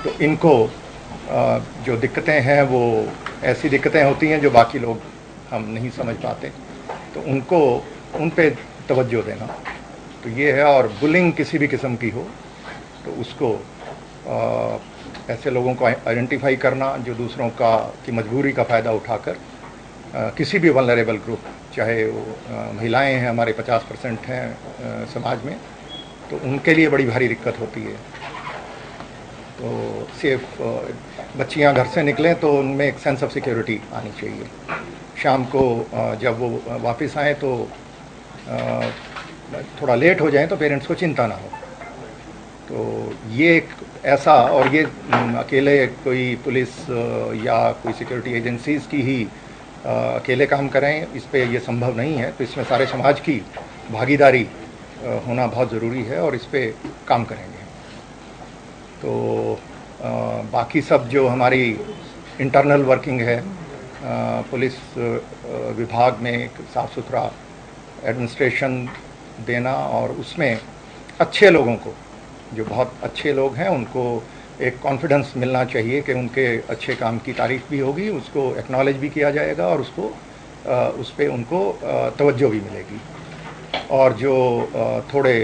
तो इनको जो दिक्कतें हैं वो ऐसी दिक्कतें होती हैं जो बाकी लोग हम नहीं समझ पाते, तो उनको उन पे तवज्जो देना तो ये है। और बुलिंग किसी भी किस्म की हो तो उसको ऐसे लोगों को आइडेंटिफाई करना जो दूसरों का की मजबूरी का फ़ायदा उठाकर किसी भी वल्नरेबल ग्रुप, चाहे वो महिलाएं हैं, हमारे 50% हैं समाज में, तो उनके लिए बड़ी भारी दिक्कत होती है। तो सेफ बच्चियां घर से निकलें तो उनमें एक सेंस ऑफ सिक्योरिटी आनी चाहिए। शाम को जब वो वापस आएँ तो थोड़ा लेट हो जाए तो पेरेंट्स को चिंता ना हो। तो ये एक ऐसा, और ये अकेले कोई पुलिस या कोई सिक्योरिटी एजेंसीज़ की ही अकेले काम करें, इस पे ये संभव नहीं है। तो इसमें सारे समाज की भागीदारी होना बहुत ज़रूरी है और इस पे काम करेंगे। तो बाकी सब जो हमारी इंटरनल वर्किंग है, पुलिस विभाग में एक साफ़ सुथरा एडमिनिस्ट्रेशन देना और उसमें अच्छे लोगों को, जो बहुत अच्छे लोग हैं, उनको एक कॉन्फिडेंस मिलना चाहिए कि उनके अच्छे काम की तारीफ़ भी होगी, उसको एक्नॉलेज भी किया जाएगा और उसको उस पर उनको तवज्जो भी मिलेगी। और जो थोड़े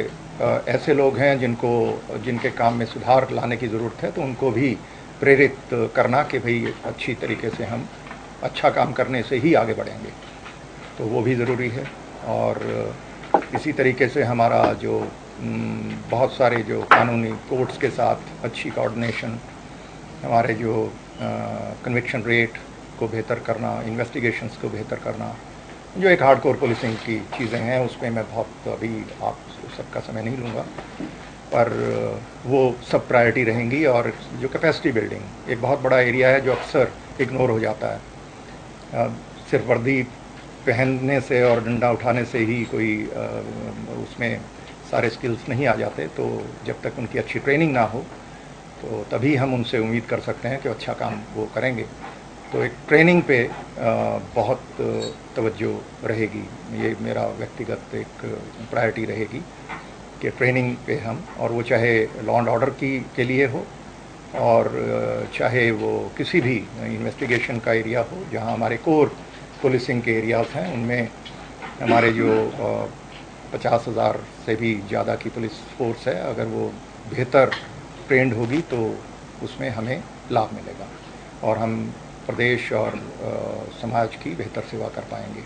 ऐसे लोग हैं जिनके काम में सुधार लाने की ज़रूरत है, तो उनको भी प्रेरित करना कि भाई अच्छी तरीके से हम अच्छा काम करने से ही आगे बढ़ेंगे, तो वो भी ज़रूरी है। और इसी तरीके से हमारा जो बहुत सारे जो कानूनी कोर्ट्स के साथ अच्छी कोऑर्डिनेशन, हमारे जो कन्विक्शन रेट को बेहतर करना, इन्वेस्टिगेशंस को बेहतर करना, जो एक हार्डकोर पुलिसिंग की चीज़ें हैं, उसमें मैं बहुत अभी आप सबका समय नहीं लूँगा, पर वो सब प्रायोरिटी रहेंगी। और जो कैपेसिटी बिल्डिंग एक बहुत बड़ा एरिया है जो अक्सर इग्नोर हो जाता है। सिर्फ वर्दी पहनने से और डंडा उठाने से ही कोई उसमें सारे स्किल्स नहीं आ जाते। तो जब तक उनकी अच्छी ट्रेनिंग ना हो तो तभी हम उनसे उम्मीद कर सकते हैं कि अच्छा काम वो करेंगे। तो एक ट्रेनिंग पे बहुत तवज्जो रहेगी, ये मेरा व्यक्तिगत एक प्रायोरिटी रहेगी कि ट्रेनिंग पे हम, और वो चाहे लॉ एंड ऑर्डर के लिए हो और चाहे वो किसी भी इन्वेस्टिगेशन का एरिया हो, जहां हमारे कोर पुलिसिंग के एरियाज़ हैं, उनमें हमारे जो 50,000 से भी ज़्यादा की पुलिस फोर्स है, अगर वो बेहतर ट्रेंड होगी तो उसमें हमें लाभ मिलेगा और हम प्रदेश और समाज की बेहतर सेवा कर पाएंगे।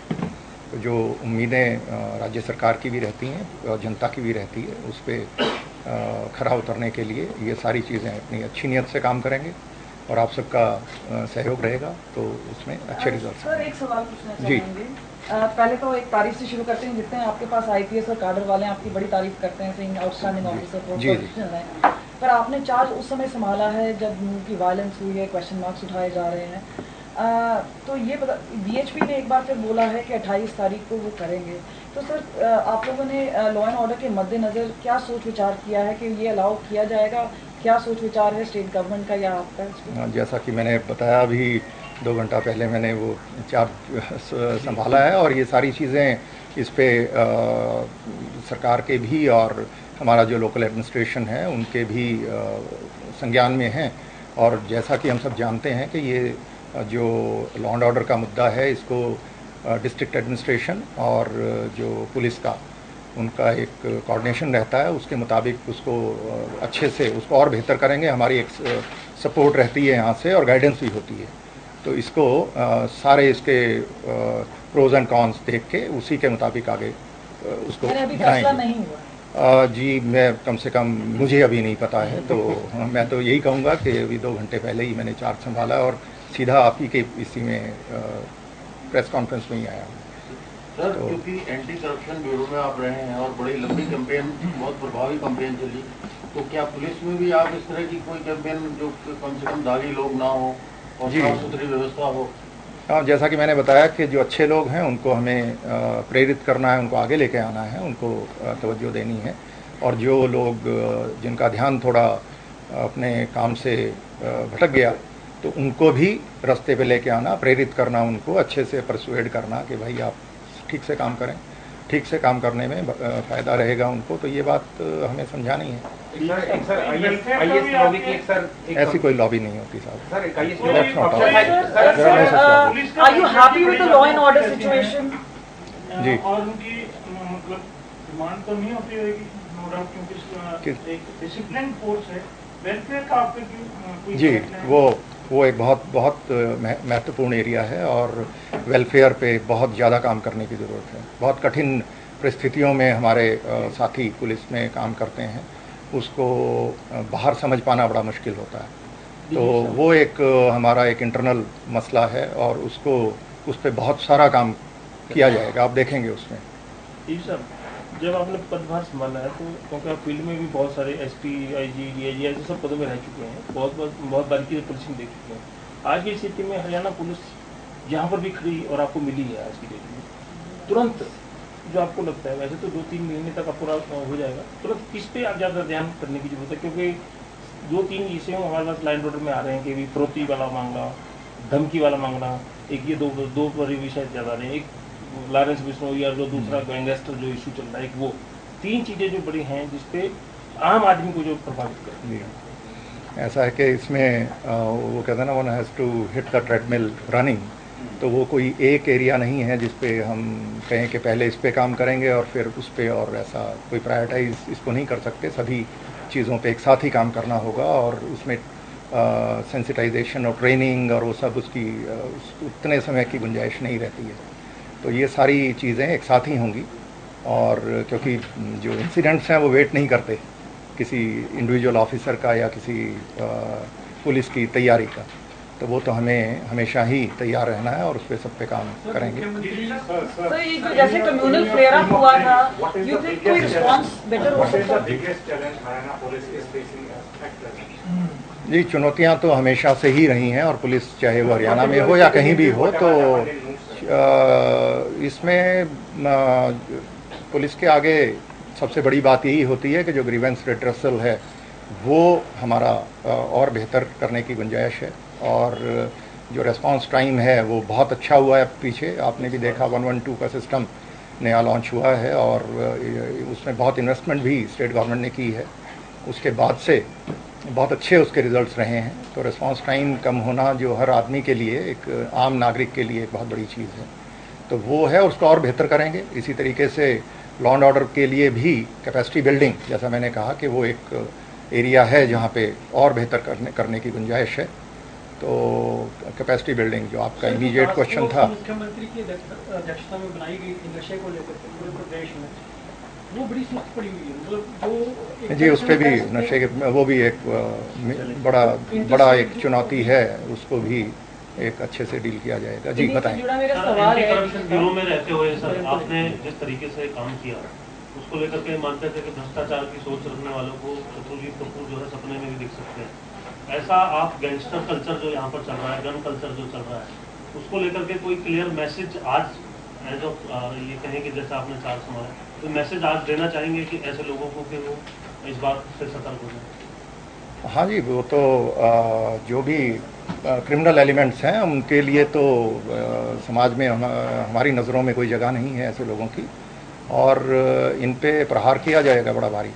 तो जो उम्मीदें राज्य सरकार की भी रहती हैं और जनता की भी रहती है, उस पर खरा उतरने के लिए ये सारी चीज़ें अपनी अच्छी नीयत से काम करेंगे और आप सबका सहयोग रहेगा तो उसमें अच्छे रिजल्ट। सर एक सवाल पूछना चाहेंगे। पहले तो एक तारीफ से शुरू करते हैं, जितने आपके पास आईपीएस और काडर वाले हैं आपकी बड़ी तारीफ करते हैं, सेइंग आउटस्टैंडिंग ऑफिसर प्रोफेशनल है, पर आपने चार्ज उस समय संभाला है जब की वायलेंस हुई है, क्वेश्चन मार्क्स उठाए जा रहे हैं। तो ये पता बीएचपी ने एक बार फिर बोला है कि 28 तारीख को वो करेंगे। तो सर आप लोगों ने लॉ एंड ऑर्डर के मद्देनज़र क्या सोच विचार किया है कि ये अलाउ किया जाएगा? क्या सोच विचार है स्टेट गवर्नमेंट का या आपका? जैसा कि मैंने बताया अभी 2 घंटा पहले मैंने वो चार्ज संभाला है और ये सारी चीज़ें इस पे सरकार के भी और हमारा जो लोकल एडमिनिस्ट्रेशन है उनके भी संज्ञान में हैं। और जैसा कि हम सब जानते हैं कि ये जो लॉ एंड ऑर्डर का मुद्दा है, इसको डिस्ट्रिक्ट एडमिनिस्ट्रेशन और जो पुलिस का उनका एक कोऑर्डिनेशन रहता है, उसके मुताबिक उसको अच्छे से उसको और बेहतर करेंगे। हमारी एक सपोर्ट रहती है यहाँ से और गाइडेंस भी होती है। तो इसको सारे इसके प्रोज एंड कॉन्स देख के उसी के मुताबिक आगे उसको नहीं हुआ। जी मैं कम से कम मुझे अभी नहीं पता है, तो मैं तो यही कहूँगा कि अभी 2 घंटे पहले ही मैंने चार्ज संभाला और सीधा आप ही के इसी में प्रेस कॉन्फ्रेंस में ही आया हूँ। सर तो क्योंकि एंटी करप्शन ब्यूरो में आप रहे हैं और बड़ी लंबी कैंपेन, बहुत प्रभावी कैंपेन चली, तो क्या पुलिस में भी आप इस तरह की कोई कैंपेन जो कम से कम दागी लोग ना हो और साफ सुथरी व्यवस्था हो? हाँ, जैसा कि मैंने बताया कि जो अच्छे लोग हैं उनको हमें प्रेरित करना है, उनको आगे लेके आना है, उनको तवज्जो देनी है। और जो लोग जिनका ध्यान थोड़ा अपने काम से भटक गया तो उनको भी रास्ते पे लेके आना, प्रेरित करना, उनको अच्छे से परसुएड करना कि भाई आप ठीक से काम करें। ठीक से काम करने में फ़ायदा रहेगा उनको, तो ये बात हमें समझानी है। ऐसी कोई लॉबी नहीं होती साहब। Are you happy with the law and order situation? जी। और उनकी मतलब डिमांड तो नहीं होती होगी, नो डाउट, क्योंकि एक डिसिप्लिन फोर्स है। वेलफेयर का आपके कोई जी, वो एक बहुत महत्वपूर्ण एरिया है और वेलफेयर पे बहुत ज़्यादा काम करने की ज़रूरत है। बहुत कठिन परिस्थितियों में हमारे साथी पुलिस में काम करते हैं, उसको बाहर समझ पाना बड़ा मुश्किल होता है। तो वो एक हमारा एक इंटरनल मसला है और उस पर बहुत सारा काम किया जाएगा, आप देखेंगे उसमें। जी सर, जब आपने पदभार संभाला है तो क्योंकि आप फील्ड में भी बहुत सारे एसपी, आईजी, डीआईजी ऐसे सब पदों में रह चुके हैं, बहुत बारीकी से पुलिसिंग देख चुके हैं। आज की स्थिति में हरियाणा पुलिस जहाँ पर भी खड़ी और आपको मिली है आज की डेट में, तुरंत जो आपको लगता है, वैसे तो 2-3 महीने तक पूरा हो जाएगा, तुरंत किस पे आप ज़्यादा ध्यान करने की जरूरत है? क्योंकि 2-3 विषय हमारे पास लाइन ऑर्डर में आ रहे हैं कि फिरौती वाला मांगना, धमकी वाला मांगना, एक ये दो बड़े विषय ज़्यादा नहीं, एक लॉरेंस बिश्नोई और जो दूसरा गैंगस्टर जो इशू चल रहा है, वो 3 चीज़ें जो बड़ी हैं जिसपे आम आदमी को जो प्रभावित कर। ऐसा है कि इसमें वो कहते हैं ना, one has to hit the treadmill running. तो वो कोई एक एरिया नहीं है जिस पे हम कहें कि पहले इस पे काम करेंगे और फिर उस पे, और ऐसा कोई प्रायोरिटाइज इसको नहीं कर सकते। सभी चीज़ों पे एक साथ ही काम करना होगा और उसमें सेंसिटाइजेशन और ट्रेनिंग और वो सब उसकी उतने समय की गुंजाइश नहीं रहती है। तो ये सारी चीज़ें एक साथ ही होंगी, और क्योंकि जो इंसिडेंट्स हैं वो वेट नहीं करते किसी इंडिविजुअल ऑफिसर का या किसी पुलिस की तैयारी का, तो वो तो हमें हमेशा ही तैयार रहना है और उस पर सब पे काम करेंगे। सर, ये जो जैसे कम्युनल फ्लेयर अप हुआ था, यू थिंक कोई रिस्पांस बेटर हो सकता है? जी, चुनौतियां तो हमेशा से ही रही हैं, और पुलिस चाहे वो हरियाणा में हो या कहीं भी हो, तो इसमें पुलिस के आगे सबसे बड़ी बात यही होती है कि जो ग्रीवेंस रिड्रेसल है वो हमारा और बेहतर करने की गुंजाइश है। और जो रेस्पॉन्स टाइम है वो बहुत अच्छा हुआ है। पीछे आपने भी देखा 112 का सिस्टम नया लॉन्च हुआ है और उसमें बहुत इन्वेस्टमेंट भी स्टेट गवर्नमेंट ने की है। उसके बाद से बहुत अच्छे उसके रिजल्ट्स रहे हैं। तो रेस्पॉन्स टाइम कम होना जो हर आदमी के लिए, एक आम नागरिक के लिए एक बहुत बड़ी चीज़ है, तो वो है, उसको और बेहतर करेंगे। इसी तरीके से लॉ एंड ऑर्डर के लिए भी कैपेसिटी बिल्डिंग, जैसा मैंने कहा कि वो एक एरिया है जहाँ पे और बेहतर करने की गुंजाइश है। तो कैपेसिटी बिल्डिंग जो आपका इमीडिएट क्वेश्चन था, मुख्यमंत्री की अध्यक्षता में बनाई गई नशे को लेकर पूरे प्रदेश में, वो बड़ी सुस्त पड़ी हुई है। मतलब जी, उस पर भी नशे के वो भी एक बड़ा एक चुनौती है, उसको भी एक अच्छे से डील किया जाएगा। जी बताएं। मेरा सवाल है, ब्यूरो में रहते हुए सर आपने जिस तरीके से काम किया उसको लेकर के मानते थे कि भ्रष्टाचार की सोच रखने वालों को शत्रुजीत कपूर जो है सपने में भी दिख सकते हैं। ऐसा आप गैंगस्टर कल्चर जो यहाँ पर चल रहा है, गन कल्चर जो चल रहा है, उसको लेकर के कोई क्लियर मैसेज आज एज ऑफ ये कहें कि जैसे आपने चार्ज संभाला, तो मैसेज आज देना चाहेंगे कि ऐसे लोगों को कि वो इस बात से सतर्क हो जाए? हाँ जी, वो तो जो भी क्रिमिनल एलिमेंट्स हैं उनके लिए तो समाज में हमारी नज़रों में कोई जगह नहीं है ऐसे लोगों की, और इन पे प्रहार किया जाएगा बड़ा भारी।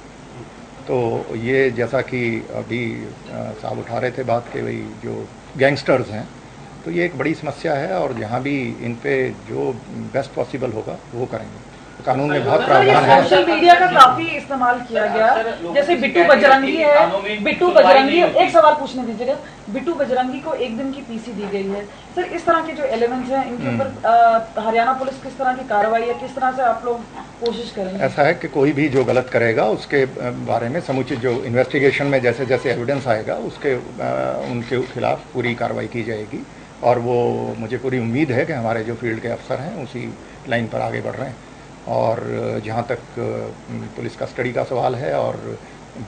तो ये जैसा कि अभी साहब उठा रहे थे बात के, वही जो गैंगस्टर्स हैं, तो ये एक बड़ी समस्या है, और जहाँ भी इन पे जो बेस्ट पॉसिबल होगा वो करेंगे। कानून में बहुत प्रावधान है। सोशल मीडिया का काफी इस्तेमाल किया गया, जैसे बिट्टू बजरंगी है, बिट्टू बजरंगी, एक सवाल पूछने दीजिएगा, बिट्टू बजरंगी को 1 दिन की पीसी दी गई है। सर, इस तरह के जो एलिमेंट्स हैं इनके ऊपर हरियाणा पुलिस किस तरह की कार्रवाई है, किस तरह से आप लोग कोशिश करेंगे? ऐसा है कि कोई भी जो गलत करेगा उसके बारे में समुचित जो इन्वेस्टिगेशन में जैसे जैसे एविडेंस आएगा उसके उनके खिलाफ पूरी कार्रवाई की जाएगी, और वो मुझे पूरी उम्मीद है कि हमारे जो फील्ड के अफसर हैं उसी लाइन पर आगे बढ़ रहे हैं। और जहाँ तक पुलिस कस्टडी का सवाल है और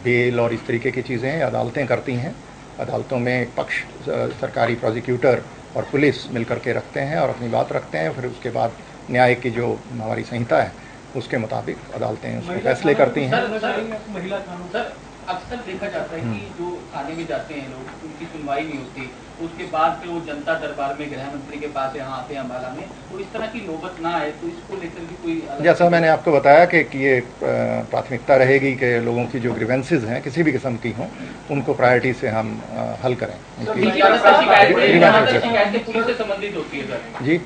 बेल और इस तरीके की चीज़ें अदालतें करती हैं, अदालतों में पक्ष सरकारी प्रोसिक्यूटर और पुलिस मिलकर के रखते हैं और अपनी बात रखते हैं। फिर उसके बाद न्याय की जो हमारी संहिता है उसके मुताबिक अदालतें उसके फैसले करती हैं। महिला कानून अक्सर देखा जाता है कि जो थाने में जाते हैं लोग, उनकी सुनवाई नहीं होती, उसके बाद फिर वो जनता दरबार में गृह मंत्री के पास यहाँ आते हैं अम्बाला में, तो इस तरह की नौबत ना आए, तो इसको लेकर भी कोई जैसा मैंने आपको बताया कि ये प्राथमिकता रहेगी कि लोगों की जो ग्रीवेंसेज हैं किसी भी किस्म की हों उनको प्रायोरिटी से हम हल करें। शिकायतें पुलिस से संबंधित होती है सर जी,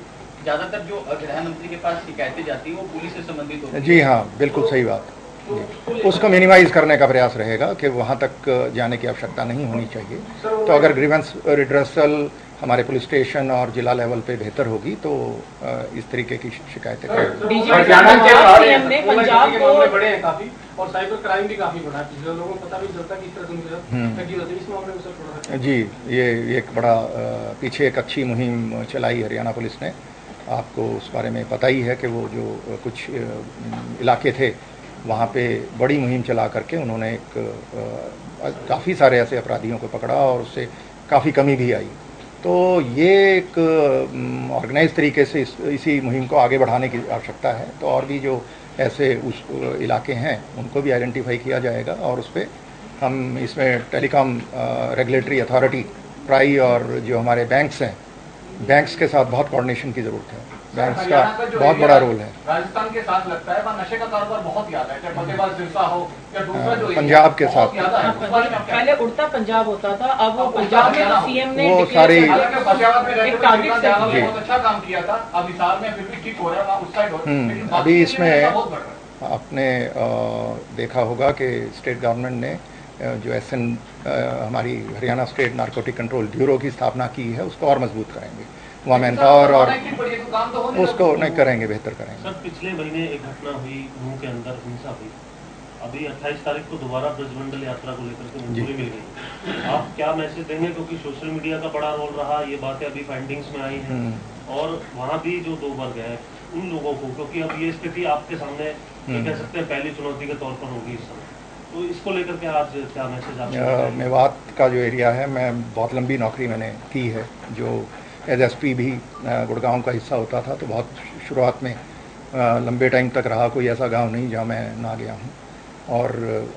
ज्यादातर जो गृह मंत्री के पास शिकायतें जाती है वो पुलिस से संबंधित होती है। जी हाँ, बिल्कुल सही बात। उसको मिनिमाइज करने का प्रयास रहेगा कि वहाँ तक जाने की आवश्यकता नहीं होनी चाहिए। तो अगर ग्रीवेंस रिड्रेसल हमारे पुलिस स्टेशन और जिला लेवल पे बेहतर होगी तो इस तरीके की शिकायतें बड़े हैं काफी और साइबर क्राइम भी काफी बढ़ा है, पिछले लोगों को पता भी चलता कि इस तरह से उनके साथ ठगी होती है। इस मामले में सर थोड़ा जी, ये एक बड़ा पीछे एक अच्छी मुहिम चलाई हरियाणा पुलिस ने, आपको उस बारे में पता ही है कि वो जो कुछ इलाके थे वहाँ पे बड़ी मुहिम चला करके उन्होंने काफ़ी सारे ऐसे अपराधियों को पकड़ा और उससे काफ़ी कमी भी आई। तो ये एक ऑर्गेनाइज तरीके से इसी मुहिम को आगे बढ़ाने की आवश्यकता है। तो और भी जो ऐसे उस इलाके हैं उनको भी आइडेंटिफाई किया जाएगा और उस पर हम इसमें टेलीकॉम रेगुलेटरी अथॉरिटी ट्राई और जो हमारे बैंक्स हैं, बैंक्स के साथ बहुत कोऑर्डिनेशन की ज़रूरत है। बैंक्स का बहुत बड़ा रोल है। राजस्थान के साथ लगता है, नशे का कारोबार बहुत ज्यादा है, चाहे फतेहाबाद सिरसा हो या दूसरा जो पंजाब के साथ पहले उड़ता पंजाब होता था, अब वो पंजाब में तो सीएम ने वो सारी बहुत अच्छा काम किया था। अब हिसार में फिर भी ठीक हो रहा है, उस साइड अभी इसमें आपने देखा होगा कि स्टेट गवर्नमेंट ने जो SN हमारी Haryana state narcotic control bureau की स्थापना की है उसको और मजबूत करेंगे, वहाँ मैन पावर और उसको नहीं करेंगे, बेहतर करेंगे। सर, पिछले महीने एक घटना हुई नूह के अंदर, हिंसा हुई, अभी 28 तारीख को दोबारा ब्रजमंडल यात्रा को लेकर के मंजूरी मिल गई। आप क्या मैसेज देंगे, क्योंकि सोशल मीडिया का बड़ा रोल रहा, ये बातें अभी फाइंडिंग्स में आई हैं और वहाँ भी जो 2 वर्ग है उन लोगों को, क्योंकि अब ये स्थिति आपके सामने कह सकते हैं पहली चुनौती के तौर पर होगी इस समय, तो इसको लेकर के आज क्या मैसेज आप? मेवात का जो एरिया है, मैं बहुत लंबी नौकरी मैंने की है, जो एज SP भी गुड़गांव का हिस्सा होता था, तो बहुत शुरुआत में लंबे टाइम तक रहा, कोई ऐसा गांव नहीं जहां मैं ना गया हूं। और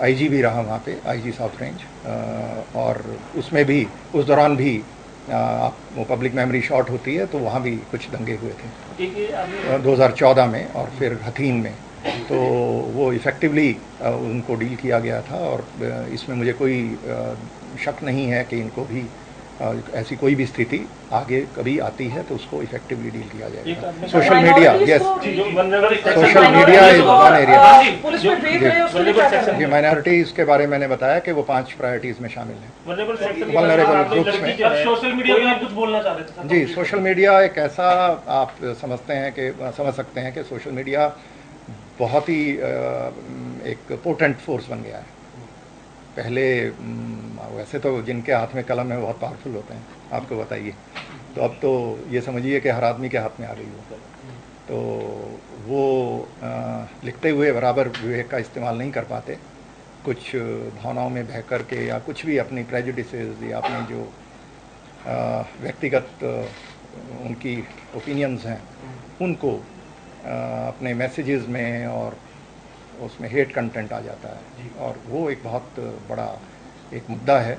IG भी रहा वहाँ पे, IG साउथ रेंज, और उसमें भी उस दौरान भी वो पब्लिक मेमोरी शॉर्ट होती है तो वहाँ भी कुछ दंगे हुए थे 2014 में और फिर हथीन में। तो वो इफ़ेक्टिवली उनको डील किया गया था और इसमें मुझे कोई शक नहीं है कि इनको भी ऐसी कोई भी स्थिति आगे कभी आती है तो उसको इफेक्टिवली डील किया जाएगा। Social media, yes, social media is one area. जी, माइनॉरिटीज़ के बारे में मैंने बताया कि वो 5 प्रायोरिटीज़ में शामिल हैं, वल्नरेबल ग्रुप्स में। सोशल मीडिया में आप कुछ बोलना चाह रहे थे? जी, सोशल मीडिया एक ऐसा, आप समझ सकते हैं कि सोशल मीडिया बहुत ही एक पोटेंट फोर्स बन गया है। पहले वैसे तो जिनके हाथ में कलम है बहुत पावरफुल होते हैं, आपको बताइए, तो अब तो ये समझिए कि हर आदमी के हाथ में आ गई हो, तो वो लिखते हुए बराबर विवेक का इस्तेमाल नहीं कर पाते, कुछ भावनाओं में बह कर के या कुछ भी अपनी प्रेजुडिसेस या अपनी जो व्यक्तिगत उनकी ओपिनियंस हैं उनको अपने मैसेजेस में और उसमें हेट कंटेंट आ जाता है, और वो एक बहुत बड़ा एक मुद्दा है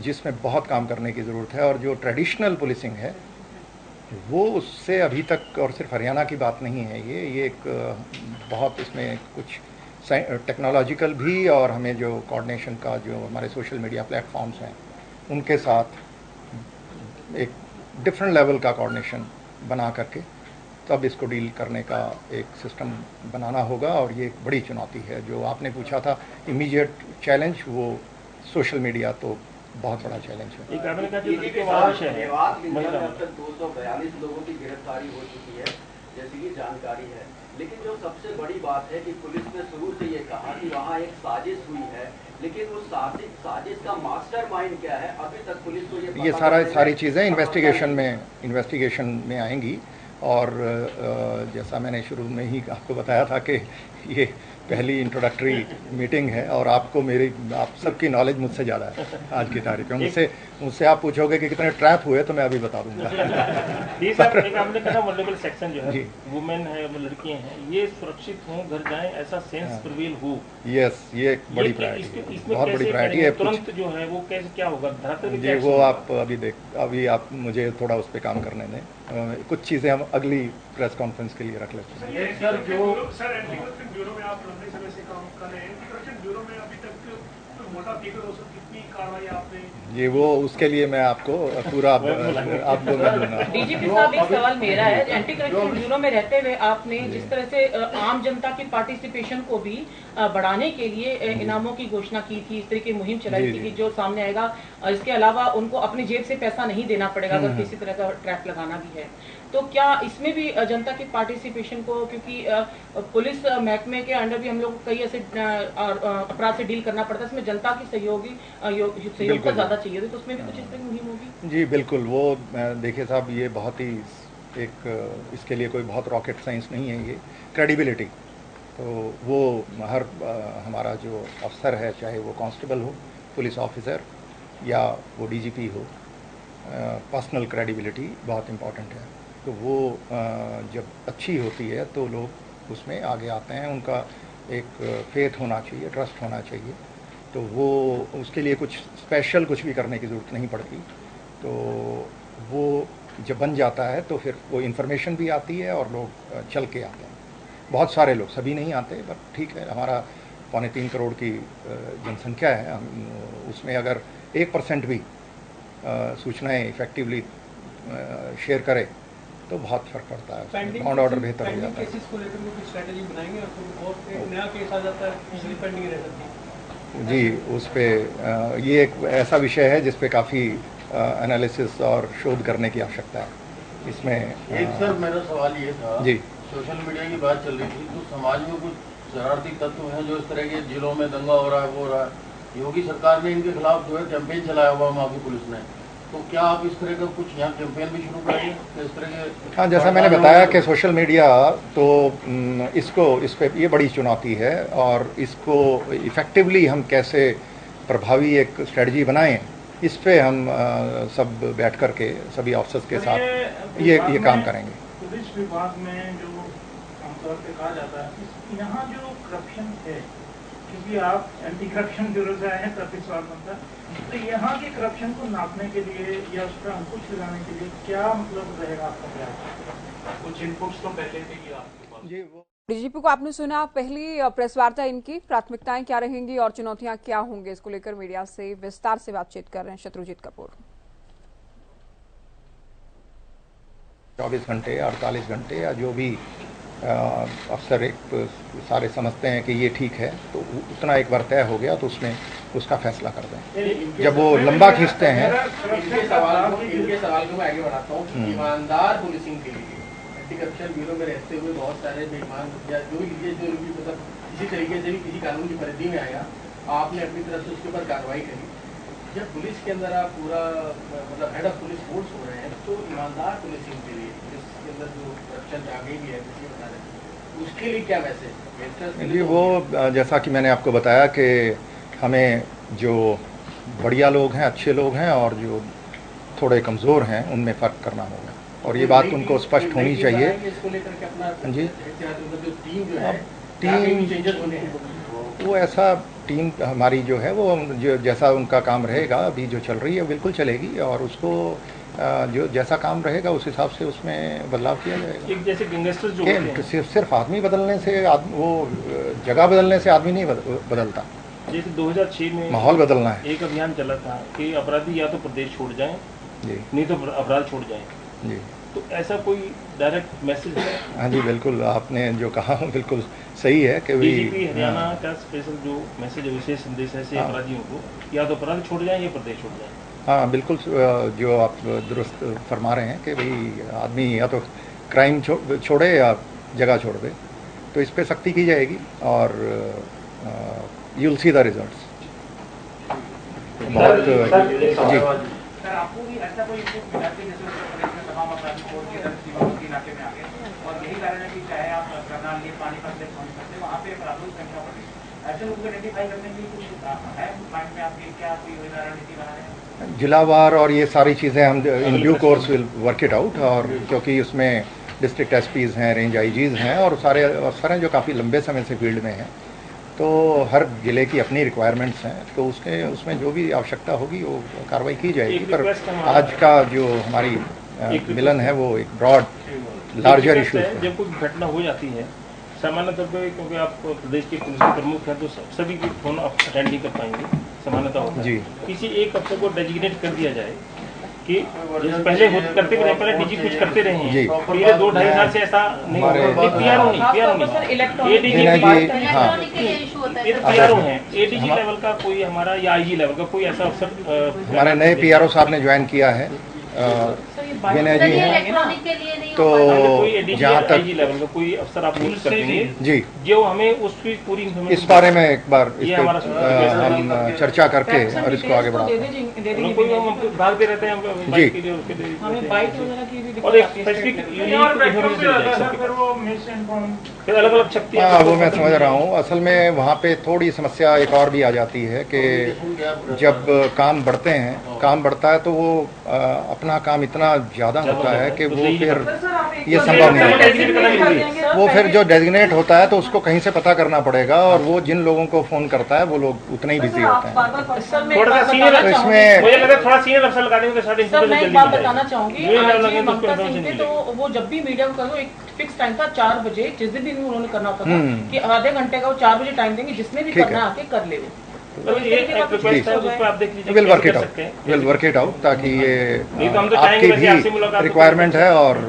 जिसमें बहुत काम करने की ज़रूरत है। और जो ट्रेडिशनल पुलिसिंग है वो उससे अभी तक, और सिर्फ हरियाणा की बात नहीं है ये एक बहुत इसमें कुछ टेक्नोलॉजिकल भी, और हमें जो कोऑर्डिनेशन का जो हमारे सोशल मीडिया प्लेटफॉर्म्स हैं उनके साथ एक डिफरेंट लेवल का कोऑर्डिनेशन बना करके तब इसको डील करने का एक सिस्टम बनाना होगा। और ये एक बड़ी चुनौती है। जो आपने पूछा था इमीडिएट चैलेंज, वो सोशल मीडिया तो बहुत बड़ा चैलेंज है। एक आपने कहा कि मेवात में अब तक 242 लोगों की गिरफ्तारी हो चुकी है, जैसी कि जानकारी है। लेकिन जो सबसे बड़ी बात है कि पुलिस ने शुरू से ये कहा कि वहाँ एक साजिश हुई है, लेकिन उस साजिश का मास्टरमाइंड क्या है अभी तक पुलिस को ये सारी चीज़ें इन्वेस्टिगेशन में आएंगी। और जैसा मैंने शुरू में ही आपको बताया था कि ये पहली इंट्रोडक्टरी मीटिंग है और आप सबकी नॉलेज मुझसे ज़्यादा है आज की तारीख में। मुझसे आप पूछोगे कि कितने ट्रैप हुए तो मैं अभी बता दूंगा। ये सर एक आपने कहा वल्नरेबल सेक्शन जो है, वुमेन है, लड़कियां हैं, ये सुरक्षित हों, घर जाएं, ऐसा सेंस प्रिवेल हो। यस, ये एक बड़ी प्रायोरिटी है, बहुत बड़ी प्रायोरिटी है। तुरंत जो है वो कैसे क्या होगा जी, वो आप अभी आप मुझे थोड़ा उस पर काम करने दें। कुछ चीज़ें हम अगली प्रेस कॉन्फ्रेंस के लिए रख लेते हैं। सर एंटी करप्शन ब्यूरो में आप लंबे समय से काम कर रहे हैं, एंटी करप्शन ब्यूरो में अभी तक मोटा फिगर हो सकती कितनी कार्रवाई आपने? जी, वो उसके लिए मैं आपको पूरा आपको मैं दूंगा। डीजीपी साहब, एक सवाल मेरा है, एंटी करप्शन ब्यूरो में रहते हुए आपने जिस तरह से आम जनता की पार्टिसिपेशन को भी बढ़ाने के लिए इनामों की घोषणा की थी, इस तरह की मुहिम चलाई थी कि जो सामने आएगा, इसके अलावा उनको अपनी जेब से पैसा नहीं देना पड़ेगा अगर किसी तरह का ट्रैप लगाना भी है, तो क्या इसमें भी जनता की पार्टिसिपेशन को, क्योंकि पुलिस महकमे के अंडर भी हम लोग कई ऐसे अपराध से डील करना पड़ता है, इसमें जनता की सहयोग का ज़्यादा चाहिए, तो उसमें भी कुछ इस तरह की मुहिम होगी? जी बिल्कुल। वो देखिए साहब, ये बहुत ही इसके लिए कोई बहुत रॉकेट साइंस नहीं है, ये क्रेडिबिलिटी। तो वो हमारा जो अफसर है, चाहे वो कांस्टेबल हो, पुलिस ऑफिसर या वो डीजीपी हो, पर्सनल क्रेडिबिलिटी बहुत इम्पॉर्टेंट है। तो वो जब अच्छी होती है तो लोग उसमें आगे आते हैं, उनका एक फेथ होना चाहिए, ट्रस्ट होना चाहिए। तो वो उसके लिए कुछ स्पेशल कुछ भी करने की ज़रूरत नहीं पड़ती। तो वो जब बन जाता है तो फिर वो इन्फॉर्मेशन भी आती है और लोग चल के आते हैं। बहुत सारे लोग, सभी नहीं आते, पर ठीक है, हमारा 3.25 करोड़ की जनसंख्या है, उसमें अगर 1% भी सूचनाएं इफेक्टिवली शेयर करे तो बहुत फर्क पड़ता है, ग्राउंड ऑर्डर बेहतर हो जाता है। केसेस को लेकर कोई स्ट्रेटजी बनाएंगे और एक नया केस आ जाता है, इजीली पेंडिंग रह सकती है? जी, उस पे ये एक ऐसा विषय है जिस पे काफ़ी एनालिसिस और शोध करने की आवश्यकता है। इसमें एक सर मेरा सवाल ये था जी, सोशल मीडिया की बात चल रही थी, तो समाज में कुछ शरारती तत्व हैं जो इस तरह के जिलों में दंगा हो रहा है, वो हो रहा है, योगी सरकार ने इनके खिलाफ जो है कैंपेन चलाया हुआ वहाँ की पुलिस ने, तो क्या आप इस तरह का कुछ यहाँ कैंपेन भी शुरू करेंगे इस तरह के? हाँ, जैसा मैंने बताया कि सोशल मीडिया तो इस पे ये बड़ी चुनौती है, और इसको इफ़ेक्टिवली हम कैसे प्रभावी एक स्ट्रेटजी बनाएं, इस पे हम सब बैठ कर के सभी ऑफिसर्स के साथ ये काम करेंगे। पुलिस विभाग में जो आमतौर पे कहा जाता है, यहाँ जो करप्शन है, क्योंकि आप एंटी करप्शन ब्यूरो से आए हैं, तभी सवाल बनता है, तो यहाँ के करप्शन को नापने के लिए या उस पर अंकुश लगाने के लिए क्या मतलब रहेगा आपका प्रयास? कुछ इनपुट्स तो पहले से ही आपके पास? जी, वो डीजीपी को आपने सुना, पहली प्रेस वार्ता इनकी, प्राथमिकताएं क्या रहेंगी और चुनौतियां क्या होंगी, इसको लेकर मीडिया से विस्तार से बातचीत कर रहे हैं शत्रुजीत कपूर। 24 घंटे 48 घंटे या जो भी अफसर एक सारे समझते हैं कि ये ठीक है, तो उतना एक बार तय हो गया तो उसमें उसका फैसला कर दें। जब वो लंबा खींचते हैं, इनके सवाल को मैं आगे बढ़ाता हूँ। ईमानदार पुलिसिंग के लिए एंटी करप्शन ब्यूरो में रहते हुए बहुत सारे बेईमान या जो मतलब किसी तरीके से भी किसी कानून की परिधि में आया, आपने अपनी तरफ से उसके ऊपर कार्रवाई करी। जब पुलिस के अंदर आप पूरा मतलब हेड ऑफ पुलिस फोर्स हो रहे हैं, तो ईमानदार पुलिसिंग के लिए जिसके अंदर जो करप्शन आ गई भी है, बता रहे हैं, उसके लिए क्या मैसेज? जी, वो जैसा कि मैंने आपको बताया कि हमें जो बढ़िया लोग हैं, अच्छे लोग हैं, और जो थोड़े कमज़ोर हैं, उनमें फ़र्क करना होगा, और ये बात उनको स्पष्ट होनी चाहिए। इसको लेकर के अपना जी, टीम जो है, टीम चेंजेस होने हैं, वो ऐसा टीम हमारी जो है वो जो जैसा उनका काम रहेगा, अभी जो चल रही है बिल्कुल चलेगी, और उसको जो जैसा काम रहेगा उस हिसाब से उसमें बदलाव किया जाएगा। एक जैसे गैंगस्टर्स जो होते हैं, सिर्फ आदमी बदलने से वो जगह बदलने से आदमी नहीं बदलता। जैसे 2006 में माहौल बदलना है। एक अभियान चला था कि अपराधी या तो प्रदेश छोड़ जाएं, जी, नहीं तो अपराध छोड़ जाएं। जी, तो ऐसा कोई डायरेक्ट मैसेज है? हाँ जी, बिल्कुल, आपने जो कहा बिल्कुल सही है कि डीजीपी हरियाणा का स्पेशल जो मैसेज है, विशेष संदेश है ऐसे अपराधियों को, या तो अपराध छोड़ जाएं या प्रदेश छोड़ जाएं। हाँ, बिल्कुल, जो आप दुरुस्त फरमा रहे हैं कि भाई आदमी या तो क्राइम छोड़े या जगह छोड़ दे, तो इस पे सख्ती की जाएगी, और you will see the results. बहुत जी, आपको भी ऐसा कोई इनपुट मिला कि जैसे उत्तर प्रदेश में तमाम अपराधी कोर्ट के इधर सीमावर्ती इलाके में आ गए और यही कारण है कि चाहे आप करनाल लिए पानीपत से पहुंच सकते वहाँ पे अपराधों की संख्या बढ़ी, ऐसे लोगों को आइडेंटिफाई करने के लिए कुछ है माइंड में आपकी क्या कोई योजना रणनीति बना रहे हैं? जिलावार और ये सारी चीज़ें हम in due course will work it out, और क्योंकि उसमें डिस्ट्रिक्ट एसपीज़ हैं, रेंज आईजीज़ हैं और सारे अफसर हैं जो काफ़ी लंबे समय से फील्ड में हैं, तो हर जिले की अपनी रिक्वायरमेंट्स हैं, तो उसमें जो भी आवश्यकता होगी वो कार्रवाई की जाएगी। पर आज का जो हमारी मिलन है वो एक ब्रॉड लार्जर इशू है। जब कोई घटना हो जाती है सामान्य तौर पर, क्योंकि आप प्रदेश के पुलिस के प्रमुख हैं तो सभी की फोन आप अटेंड नहीं कर पाएंगे, सामान्यतः होता है। जी। किसी एक अफसर को डेजिग्नेट कर दिया जाए कि जैसे पहले करते भी रहे, पहले डीजी कुछ करते रहे हैं, पिछले 2-2.5 साल से ऐसा नहीं हुआ। पीआरओ नहीं, एडीजी पीआरओ है, एडीजी लेवल का कोई हमारा या आईजी लेवल का कोई ऐसा अफसर हमारे नए पीआरओ साहब ने ज्वाइन किया है, विनय जी हैं, तो जहाँ तक आईजी लेवल का कोई अफसर आप यूज करेंगे जी जो हमें उसकी पूरी इन्फॉर्मेशन इस बारे में एक बार इस ये पे हमारा हम चर्चा करके और इसको आगे बढ़ाते हैं। कोई हम भागते रहते हैं जी। बाइक के लिए, उसके लिए हमें बाइक वगैरह की भी और एक स्पेसिफिक फिर अलग अलग शक्ति। हाँ, वो मैं समझ रहा हूँ। असल में वहाँ पे थोड़ी समस्या एक और भी आ जाती है कि जब काम बढ़ते हैं, काम बढ़ता है तो वो अपना काम इतना ज़्यादा होता है कि वो फिर ये संभव नहीं है। वो फिर जो डेजिग्नेट होता है तो उसको कहीं से पता करना पड़ेगा, और वो जिन लोगों को फ़ोन करता है वो लोग उतने ही बिजी होते हैं। थोड़ा सा सीनियर तो इसमें मुझे लगा थोड़ा सीनियर अफसर लगा देंगे तो शायद सर मैं एक बात बताना चाहूंगी, ये आज लगे ये तो ममता उसको सिंह थे information तो वो जब भी मीडिया को करो एक फिक्स टाइम था 4 बजे, जिस दिन भी उन्होंने करना होता था कि आधे घंटे का वो 4 बजे टाइम देंगे, जिसने भी ठीक करना है। आके कर ले। तो ये एक रिक्वेस्ट है, उस पर आप देख लीजिए, विल वर्क इट कर आउट, सकते हैं। विल वर्क इट आउट, ताकि ये नहीं तो हम तो चाहेंगे आपकी वैसे आपसे मुलाकात भी रिक्वायरमेंट है और